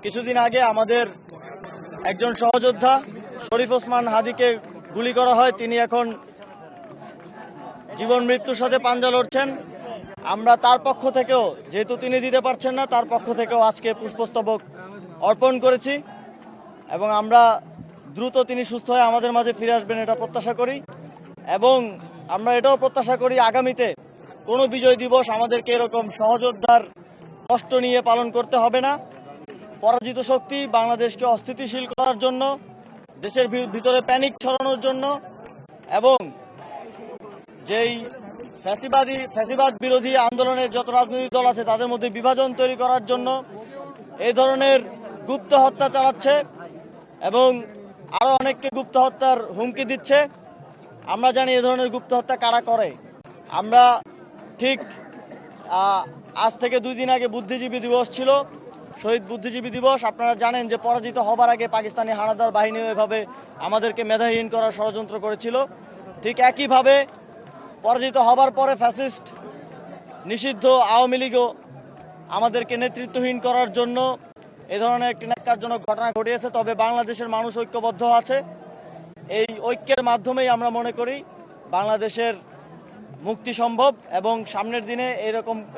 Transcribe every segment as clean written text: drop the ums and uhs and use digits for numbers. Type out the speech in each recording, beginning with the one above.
কিছুদিন আগে আমাদের একজন সহযোদ্ধা শরীফ ওসমান হাদিকে গুলি করা হয়। তিনি এখন জীবন মৃত্যুর সাথে পাঞ্জা লড়ছেন। আমরা তার পক্ষ থেকেও, যেহেতু তিনি দিতে পারছেন না, তার পক্ষ থেকেও আজকে পুষ্পস্তবক অর্পণ করেছি এবং আমরা দ্রুত তিনি সুস্থ হয়ে আমাদের মাঝে ফিরে আসবেন এটা প্রত্যাশা করি। এবং আমরা এটাও প্রত্যাশা করি আগামীতে কোনো বিজয় দিবস আমাদেরকে এরকম সহযোদ্ধার কষ্ট নিয়ে পালন করতে হবে না। পরাজিত শক্তি বাংলাদেশকে অস্থিতিশীল করার জন্য, দেশের ভিতরে প্যানিক ছড়ানোর জন্য এবং যেই ফ্যাসিবাদ বিরোধী আন্দোলনের যত রাজনৈতিক দল আছে তাদের মধ্যে বিভাজন তৈরি করার জন্য এই ধরনের গুপ্ত হত্যা চালাচ্ছে এবং আরও অনেককে গুপ্ত হত্যার হুমকি দিচ্ছে। আমরা জানি এ ধরনের গুপ্ত হত্যা কারা করে। আমরা ঠিক আজ থেকে 2 দিন আগে বুদ্ধিজীবী দিবস ছিল, শহীদ বুদ্ধিজীবী দিবস। আপনারা জানেন যে পরাজিত হবার আগে পাকিস্তানি হানাদার বাহিনীও এভাবে আমাদেরকে মেধাহীন করার ষড়যন্ত্র করেছিল। ঠিক একইভাবে পরাজিত হবার পরে ফ্যাসিস্ট নিষিদ্ধ আওয়ামী লীগও আমাদেরকে নেতৃত্বহীন করার জন্য এ ধরনের একটি ন্যাক্কারজনক ঘটনা ঘটিয়েছে। তবে বাংলাদেশের মানুষ ঐক্যবদ্ধ আছে। এই ঐক্যের মাধ্যমেই আমরা মনে করি বাংলাদেশের মুক্তি সম্ভব এবং সামনের দিনে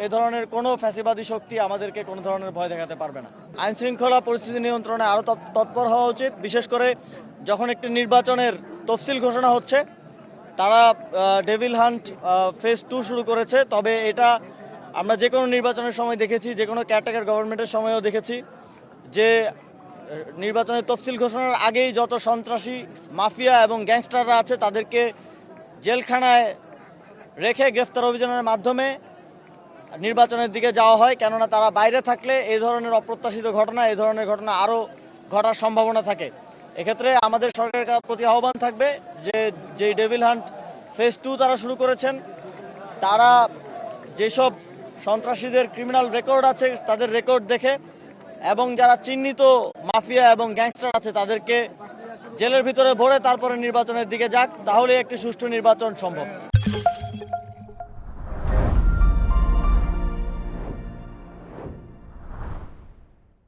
এ ধরনের কোনো ফ্যাসিবাদী শক্তি আমাদেরকে কোনো ধরনের ভয় দেখাতে পারবে না। আইন শৃঙ্খলা পরিস্থিতি নিয়ন্ত্রণে আরও তৎপর হওয়া উচিত। বিশেষ করে যখন একটি নির্বাচনের তফসিল ঘোষণা হচ্ছে, তারা ডেভিল হান্ট ফেজ 2 শুরু করেছে। তবে এটা আমরা যে কোনো নির্বাচনের সময় দেখেছি, যে কোনো কেয়ারটেকার গভর্নমেন্টের সময়ও দেখেছি যে নির্বাচনের তফসিল ঘোষণার আগেই যত সন্ত্রাসী মাফিয়া এবং গ্যাংস্টাররা আছে তাদেরকে জেলখানায় রেখে গ্রেফতার অভিযানের মাধ্যমে নির্বাচনের দিকে যাওয়া হয়। কেননা তারা বাইরে থাকলে এই ধরনের অপ্রত্যাশিত ঘটনা, এই ধরনের ঘটনা আরও ঘটার সম্ভাবনা থাকে। এক্ষেত্রে আমাদের সরকারের প্রতি আহ্বান থাকবে যে ডেভিল হান্ট ফেজ 2 তারা শুরু করেছেন, তারা যেসব সন্ত্রাসীদের ক্রিমিনাল রেকর্ড আছে তাদের রেকর্ড দেখে এবং যারা চিহ্নিত মাফিয়া এবং গ্যাংস্টার আছে তাদেরকে জেলের ভিতরে ভরে তারপরে নির্বাচনের দিকে যাক, তাহলে একটি সুষ্ঠু নির্বাচন সম্ভব।